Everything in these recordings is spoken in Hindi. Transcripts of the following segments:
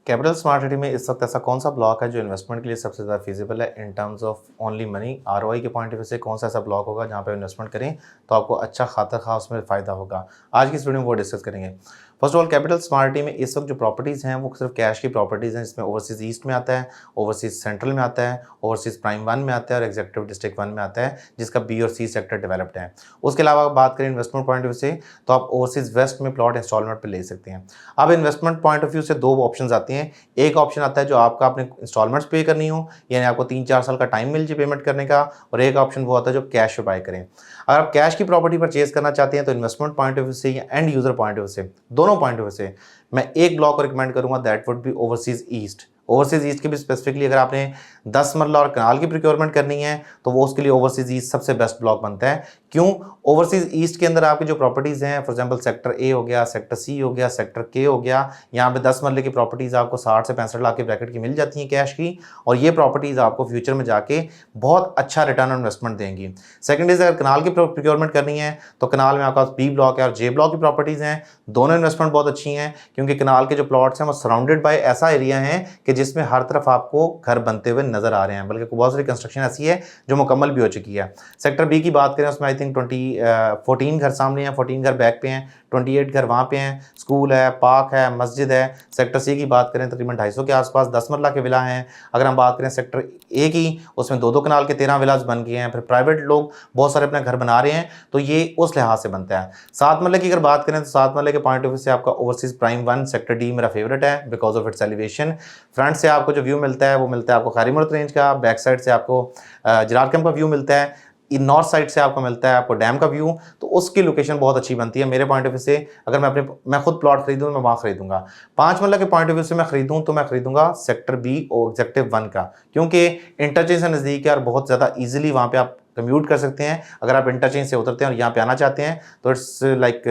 कैपिटल स्मार्ट सिटी में इस वक्त ऐसा कौन सा ब्लॉक है जो इन्वेस्टमेंट के लिए सबसे ज़्यादा फिजिबल है in terms of only money ROI के पॉइंट ऑफ व्यू से? कौन सा ऐसा ब्लॉक होगा जहाँ पे इन्वेस्टमेंट करें तो आपको अच्छा खाता खा उसमें फ़ायदा होगा? आज की इस वीडियो में वो डिस्कस करेंगे। First of all, capital smart city में इस वक्त जो प्रॉपर्टीज़ हैं वो सिर्फ कैश की प्रॉपर्टीज़ हैं, जिसमें ओवरसीज़ ईस्ट में आता है, ओवरसीज़ सेंट्रल में आता है, ओवरसीज़ प्राइम 1 में आता है और एग्जीक्यूटिव डिस्ट्रिक्ट 1 में आता है, जिसका बी और सी सेक्टर डेवलप्ड है। उसके अलावा अगर बात करें इन्वेस्टमेंट पॉइंट ऑफ व्यू से तो आप ओवरसीज़ वेस्ट में प्लॉट इंस्टॉलमेंट पर ले सकते हैं। अब इन्वेस्टमेंट पॉइंट ऑफ व्यू से दो ऑप्शन आती हैं। एक ऑप्शन आता है जो आपका अपने इंस्टॉलमेंट्स पे करनी हो, यानी आपको 3-4 साल का टाइम मिल जाए पेमेंट करने का, और एक ऑप्शन वो आता है जो कैश पे बाय करें। अगर आप कैश की प्रॉपर्टी परचेज करना चाहते हैं तो इन्वेस्टमेंट पॉइंट ऑफ व्यू से या and user point of view से, दोनों पॉइंट ऑफ व्यू से मैं एक ब्लॉक को रिकमेंड करूंगा, that would be overseas east. Overseas east की भी स्पेसिफिकली अगर आपने 10 मरला और कनाल की प्रोक्योरमेंट करनी है तो वो उसके लिए ओवरसीज ईस्ट सबसे बेस्ट ब्लॉक बनता है। क्यों? ओवरसीज ईस्ट के अंदर आपकी जो प्रॉपर्टीज हैं, फॉर एग्जांपल सेक्टर ए हो गया, सेक्टर सी हो गया, सेक्टर के हो गया, यहाँ पे 10 मरले की प्रॉपर्टीज आपको 60 से 65 लाख के ब्रैकेट की मिल जाती हैं कैश की, और ये प्रॉपर्टीज आपको फ्यूचर में जाके बहुत अच्छा रिटर्न ऑन इन्वेस्टमेंट देंगी। सेकंड इज, अगर कनाल की प्रोक्योरमेंट करनी है तो कनाल में आपके पास बी ब्लॉक है और जे ब्लॉक की प्रॉपर्टीज हैं। दोनों इन्वेस्टमेंट बहुत अच्छी हैं क्योंकि कनाल के जो प्लॉट्स हैं वो सराउंडेड बाय ऐसा एरिया है कि जिसमें हर तरफ आपको घर बनते हुए नजर आ रहे हैं, बल्कि बहुत सारी कंस्ट्रक्शन ऐसी है जो मुकम्मल भी हो चुकी है। सेक्टर बी की बात करें उसमें आई थिंक 14 घर सामने हैं, 14 घर बैक पे हैं, 28 घर वहाँ पे हैं, स्कूल है, पार्क है, मस्जिद है। सेक्टर सी की बात करें तकरीबन 250 के आसपास 10 मरला के विला हैं। अगर हम बात करें सेक्टर ए की, उसमें 2-2 कनाल के 13 विलाज बन गए हैं। फिर प्राइवेट लोग बहुत सारे अपने घर बना रहे हैं, तो ये उस लिहाज से बनता है। 7 मरले की अगर बात करें तो 7 मरले के पॉइंट ऑफ व्यू से आपका ओवरसीज प्राइम 1 सेक्टर डी मेरा फेवरेट है because of its elevation. Front से आपको जो व्यू मिलता है वो मिलता है आपको खारी मुर्द रेंज का, बैक साइड से आपको जलाल कैंप का व्यू मिलता है, नॉर्थ साइड से आपको मिलता है आपको डैम का व्यू, तो उसकी लोकेशन बहुत अच्छी बनती है मेरे पॉइंट ऑफ व्यू से। अगर मैं खुद प्लॉट खरीदूँ मैं वहाँ खरीदूंगा। 5 मरला के पॉइंट ऑफ व्यू से मैं खरीदूँ तो मैं खरीदूंगा सेक्टर बी और एग्जीक्यूटिव 1 का, क्योंकि इंटरचेंज से नज़दीक है और बहुत ज़्यादा ईजिली वहाँ पे आप कम्यूट कर सकते हैं। अगर आप इंटरचेंज से उतरते हैं और यहाँ पे आना चाहते हैं तो इट्स लाइक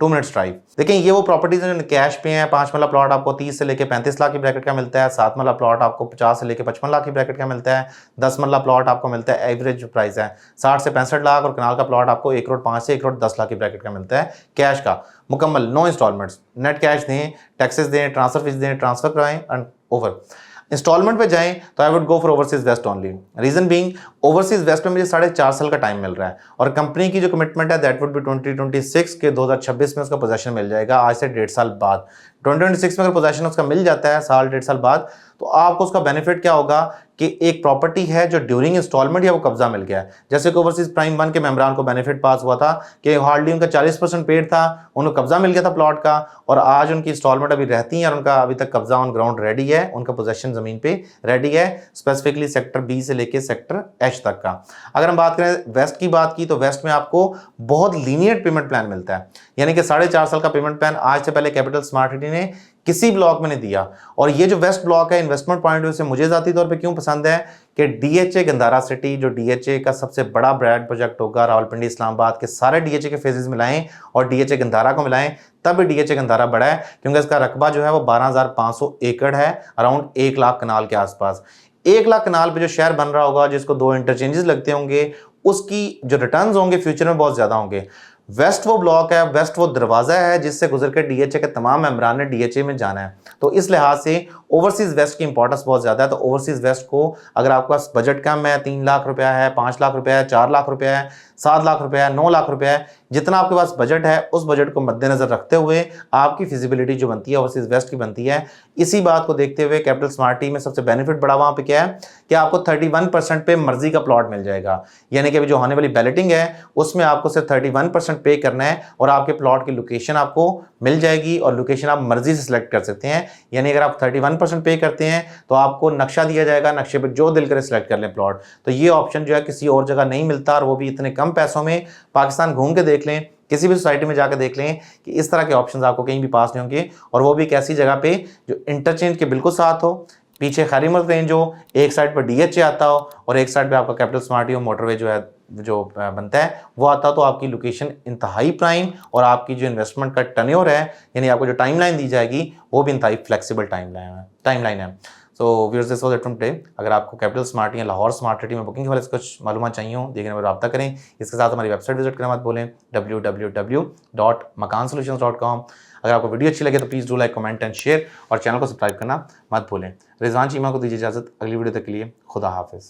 2 मिनट्स ड्राइव। देखिए ये वो प्रॉपर्टीज हैं जो कैश पे हैं। 5 मरला प्लॉट आपको 30 से लेकर 35 लाख की ब्रैकेट का मिलता है। 7 मरला प्लॉट आपको 50 से लेकर 55 लाख की ब्रैकेट का मिलता है। 10 मरला प्लॉट आपको मिलता है, एवरेज प्राइस है 60 से 65 लाख, और कनाल का प्लॉट आपको 1 करोड़ 5 से 1 करोड़ 10 लाख की ब्रैकेट का मिलता है कैश का, मुकम्मल नो इंस्टॉलमेंट्स। नेट कैश दें, टैक्सेस दें, ट्रांसफर फीस दें, ट्रांसफर कराएं एंड ओवर। इंस्टॉलमेंट पे जाएं तो I would go for overseas west only. Reason being, overseas west में मुझे 4.5 साल का टाइम मिल रहा है और कंपनी की जो कमिटमेंट है दैट वुड बी 2026 के 2026 में उसका पोजेशन मिल जाएगा, आज से 1.5 साल बाद। 2026 में अगर पोजेशन उसका मिल जाता है साल 1.5 साल बाद, तो आपको उसका बेनिफिट क्या होगा कि एक प्रॉपर्टी है जो ड्यूरिंग इंस्टॉलमेंट या वो कब्जा मिल गया है। जैसे कि ओवरसीज प्राइम 1 के मेंबरान को बेनिफिट पास हुआ था कि हार्डली उनका 40% पेड था, उनको कब्जा मिल गया था प्लॉट का, और आज उनकी इंस्टॉलमेंट अभी रहती है और उनका अभी तक कब्जा ऑन ग्राउंड रेडी है, उनका पोजेशन जमीन पे रेडी है, स्पेसिफिकली सेक्टर बी से लेके सेक्टर एच तक का। अगर हम बात करें वेस्ट की बात की तो वेस्ट में आपको बहुत लीनियड पेमेंट प्लान मिलता है, यानी कि 4.5 साल का पेमेंट प्लान आज से पहले कैपिटल स्मार्ट सिटी ने किसी ब्लॉक में नहीं दिया। और ये जो वेस्ट ब्लॉक है इन्वेस्टमेंट पॉइंट ऑफ व्यू से मुझे जाती तौर पे क्यों पसंद है कि डीएचए गंधारा सिटी, जो डीएचए का सबसे बड़ा ब्रांड प्रोजेक्ट होगा, रावलपिंडी इस्लामाबाद के सारे डीएचए के फेजेस मिलाएं और डीएचए गंधारा को मिलाएं तब डीएचए गंधारा बड़ा है, क्योंकि इसका रकबा जो है वो 12,500 एकड़ है, अराउंड 1 लाख कनाल के आसपास। 1 लाख कनाल पे जो शहर बन रहा होगा, जिसको 2 इंटरचेंजेस लगते होंगे, उसकी जो रिटर्न्स होंगे फ्यूचर में बहुत ज्यादा होंगे। वेस्ट वो ब्लॉक है, वेस्ट वो दरवाजा है जिससे गुजर के डीएचए के तमाम मेंबरान ने डीएचए में जाना है, तो इस लिहाज से ओवरसीज वेस्ट की इंपॉर्टेंस बहुत ज्यादा है। तो ओवरसीज वेस्ट को अगर आपके पास बजट कम है, 3 लाख रुपया है, 5 लाख रुपया है, 4 लाख रुपया है, 7 लाख रुपया है, 9 लाख रुपया है, जितना आपके पास बजट है उस बजट को मद्देनजर रखते हुए आपकी फिजिबिलिटी जो बनती है ओवरसीज वेस्ट की बनती है। इसी बात को देखते हुए कैपिटल स्मार्ट सिटी में सबसे बेनिफिट बड़ा वहां पे क्या है कि आपको 31% पे मर्जी का प्लॉट मिल जाएगा, यानी कि अभी जो होने वाली बैलेटिंग है उसमें आपको सिर्फ 31% पे करना है और आपके प्लॉट की लोकेशन आपको मिल जाएगी, और लोकेशन आप मर्जी से सिलेक्ट कर सकते हैं। यानी अगर आप 31% पे करते हैं तो आपको नक्शा दिया जाएगा, नक्शे पे जो दिल करे सिलेक्ट कर लें प्लॉट। तो ये ऑप्शन जो है किसी और जगह नहीं मिलता, और वो भी इतने कम पैसों में। पाकिस्तान घूम के देख लें, किसी भी सोसाइटी में जाकर देख लें कि इस तरह के ऑप्शंस आपको कहीं भी पास नहीं होंगे, और वो भी एक ऐसी जगह पे जो इंटरचेंज के बिल्कुल साथ हो, पीछे खारी मुर्द रेंज हो, एक साइड पर डीएचए आता हो और एक साइड पे आपका कैपिटल स्मार्ट सिटी मोटरवे जो है जो बनता है वो आता, तो आपकी लोकेशन इंतहाई प्राइम, और आपकी जो इन्वेस्टमेंट का टर्न्योर है यानी आपको जो टाइमलाइन दी जाएगी वो भी इंतहाई फ्लेक्सिबल टाइमलाइन है। So viewers, this was it from today. अगर आपको कैपिटल स्मार्ट या लाहौर स्मार्ट सिटी में बुकिंग के बारे में कुछ मालूमात चाहिए हो, देखने में रब्ता करें। इसके साथ हमारी वेबसाइट विजिट करना मत भूलें, www.makansolutions.com। अगर आपको वीडियो अच्छी लगे तो please do like, comment and share और चैनल को सब्सक्राइब करना मत भूलें। रिजवान चीमा को दीजिए इजाज़त, अगली वीडियो तक के लिए खुदा हाफिज़।